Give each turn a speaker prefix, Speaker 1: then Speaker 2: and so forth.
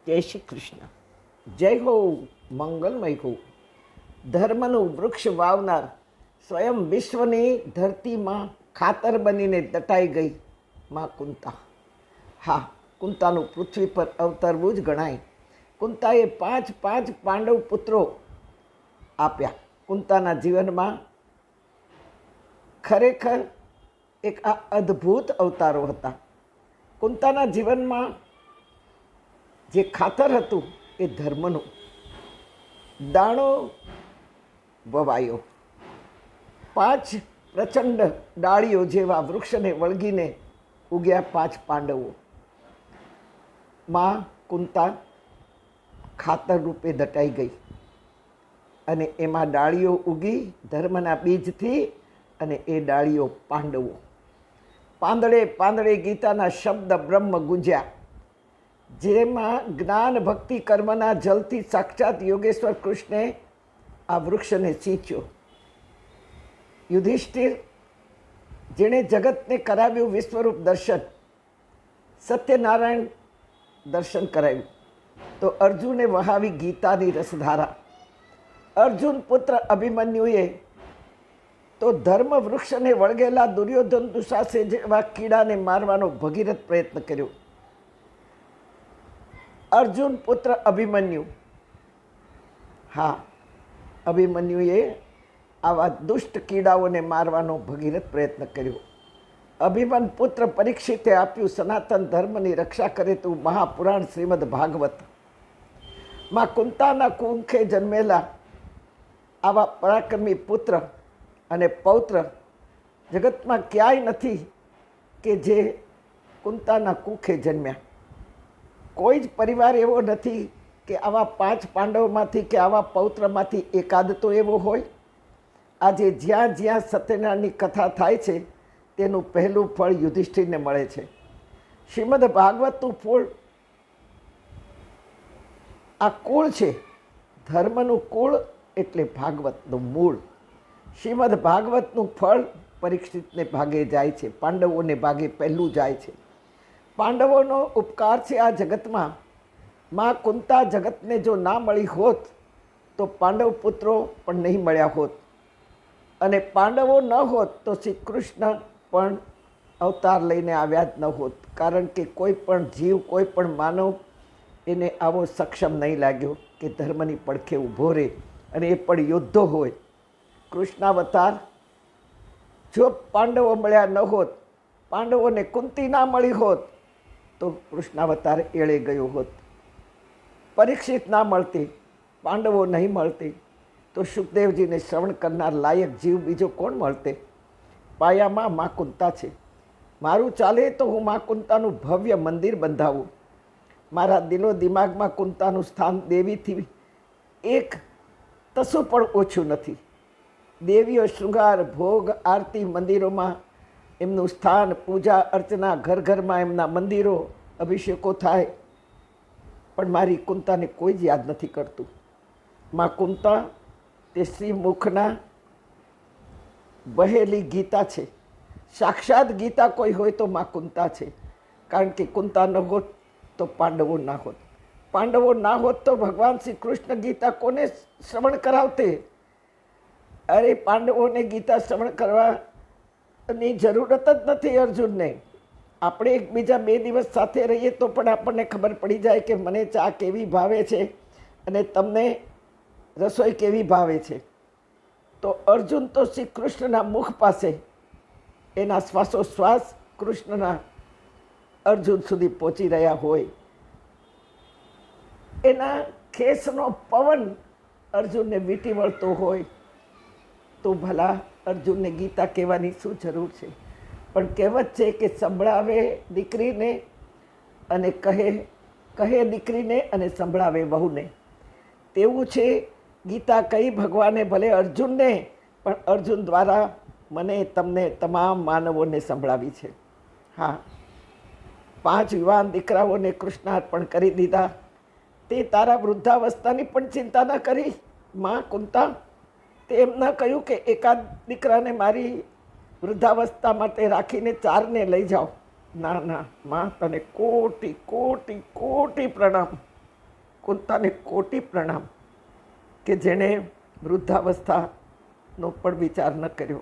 Speaker 1: જય શ્રી કૃષ્ણ. જય હો, મંગલમય હો. ધર્મનું વૃક્ષ વાવનાર સ્વયં વિશ્વની ધરતીમાં ખાતર બનીને દટાઈ ગઈ માં કુંતા. હા, કુંતાનું પૃથ્વી પર અવતરવું જ ગણાય. કુંતાએ પાંચ પાંડવ પુત્રો આપ્યા. કુંતાના જીવનમાં ખરેખર એક આ અદ્ભુત અવતારો હતા. કુંતાના જીવનમાં જે ખાતર હતું એ ધર્મનું. દાણો વવાયો. 5 પ્રચંડ ડાળીઓ જેવા વૃક્ષને વળગીને ઉગ્યા 5 પાંડવો. માં કુંતા ખાતર રૂપે દટાઈ ગઈ અને એમાં ડાળીઓ ઉગી ધર્મના બીજથી, અને એ ડાળીઓ પાંડવો. પાંદડે પાંદડે ગીતાના શબ્દ બ્રહ્મ ગુંજ્યા, જેમાં જ્ઞાન ભક્તિ કર્મના જલથી સાક્ષાત યોગેશ્વર કૃષ્ણે આ વૃક્ષને સિંચ્યો. યુધિષ્ઠિર, જેણે જગતને કરાવ્યું વિશ્વરૂપ દર્શન, સત્યનારાયણ દર્શન કરાવ્યું, તો અર્જુને વહાવી ગીતાની રસધારા. અર્જુન પુત્ર અભિમન્યુએ તો ધર્મ વૃક્ષને વળગેલા દુર્યોધન દુશાસન જેવા કીડાને મારવાનો ભગીરથ પ્રયત્ન કર્યો. અર્જુન પુત્ર અભિમન્યુ, હા, અભિમન્યુએ આવા દુષ્ટ કીડાઓને મારવાનો ભગીરથ પ્રયત્ન કર્યો. અભિમન પુત્ર પરીક્ષિતે આપ્યું સનાતન ધર્મની રક્ષા કરે તેવું મહાપુરાણ શ્રીમદ ભાગવત. માં કુંતાના કુંખે જન્મેલા આવા પરાક્રમી પુત્ર અને પૌત્ર જગતમાં ક્યાંય નથી કે જે કુંતાના કુંખે જન્મ્યા. કોઈ જ પરિવાર એવો નથી કે આવા 5 પાંડવમાંથી કે આવા પૌત્રમાંથી એકાદ તો એવો હોય. આજે જ્યાં જ્યાં સત્યનારાયણની કથા થાય છે તેનું પહેલું ફળ યુધિષ્ઠિરને મળે છે. શ્રીમદ ભાગવતનું ફળ આ કુળ છે. ધર્મનું કુળ એટલે ભાગવતનું મૂળ. શ્રીમદ ભાગવતનું ફળ પરીક્ષિતને ભાગે જાય છે, પાંડવોને ભાગે પહેલું જાય છે. પાંડવોનો ઉપકાર છે આ જગતમાં. માં કુંતા જગતને જો ના મળી હોત તો પાંડવ પુત્રો પણ નહીં મળ્યા હોત, અને પાંડવો ન હોત તો શ્રી કૃષ્ણ પણ અવતાર લઈને આવ્યા જ ન હોત. કારણ કે કોઈ પણ જીવ, કોઈ પણ માનવ એને આવો સક્ષમ નહીં લાગ્યો કે ધર્મની પડખે ઊભો રહે, અને એ પણ યોદ્ધો હોય. કૃષ્ણાવતાર જો પાંડવો મળ્યા ન હોત, પાંડવોને કુંતી ના મળી હોત, તો કૃષ્ણાવતાર એળે ગયો હોત. પરીક્ષિત ના મળતી, પાંડવો નહીં મળતી, તો સુખદેવજીને શ્રવણ કરનાર લાયક જીવ બીજો કોણ મળતે? પાયામાં મા કુંતા છે. મારું ચાલે તો હું મા કુંતાનું ભવ્ય મંદિર બંધાવું. મારા દિલો દિમાગમાં કુંતાનું સ્થાન દેવીથી એક તસું પણ ઓછું નથી. દેવીઓ શૃંગાર, ભોગ, આરતી, મંદિરોમાં એમનું સ્થાન, પૂજા અર્ચના, ઘર ઘરમાં એમના મંદિરો, અભિષેકો થાય, પણ મારી કુંતાને કોઈ જ યાદ નથી કરતું. માં કુંતા તે શ્રીમુખના વહેલી ગીતા છે. સાક્ષાત ગીતા કોઈ હોય તો માં કુંતા છે. કારણ કે કુંતા ન હોત તો પાંડવો ના હોત. પાંડવો ના હોત તો ભગવાન શ્રી કૃષ્ણ ગીતા કોને શ્રવણ કરાવતે? અરે, પાંડવોને ગીતા શ્રવણ કરવાની જરૂરત જ નથી અર્જુનને. આપણે એકબીજા 2 દિવસ સાથે રહીએ તો પણ આપણને ખબર પડી જાય કે મને ચા કેવી ભાવે છે અને તમને રસોઈ કેવી ભાવે છે. તો અર્જુન તો શ્રી કૃષ્ણના મુખ પાસે એના શ્વાસોશ્વાસ કૃષ્ણના અર્જુન સુધી પહોંચી રહ્યા હોય. એના ખેસનો પવન અર્જુનને વીંટી વળતો હોય તો ભલા અર્જુનને ગીતા કહેવાની શું જરૂર છે? પણ કહેવત છે કે સંભળાવે દીકરીને અને કહે દીકરીને અને સંભળાવે વહુને. તેવું છે ગીતા કહી ભગવાને ભલે અર્જુનને, પણ અર્જુન દ્વારા મને, તમને, તમામ માનવોને સંભળાવી છે. હા, 5 યુવાન દીકરાઓને કૃષ્ણ અર્પણ કરી દીધા. તે તારા વૃદ્ધાવસ્થાની પણ ચિંતા ન કરી માં કુંતા. તે એમ ન કહ્યું કે એકાદ દીકરાને મારી વૃદ્ધાવસ્થા માટે રાખીને 4ને લઈ જાઓ. ના ના માં, તને કોટી કોટી કોટી પ્રણામ. કુંતાને કોટી પ્રણામ કે જેણે વૃદ્ધાવસ્થાનો પણ વિચાર ન કર્યો.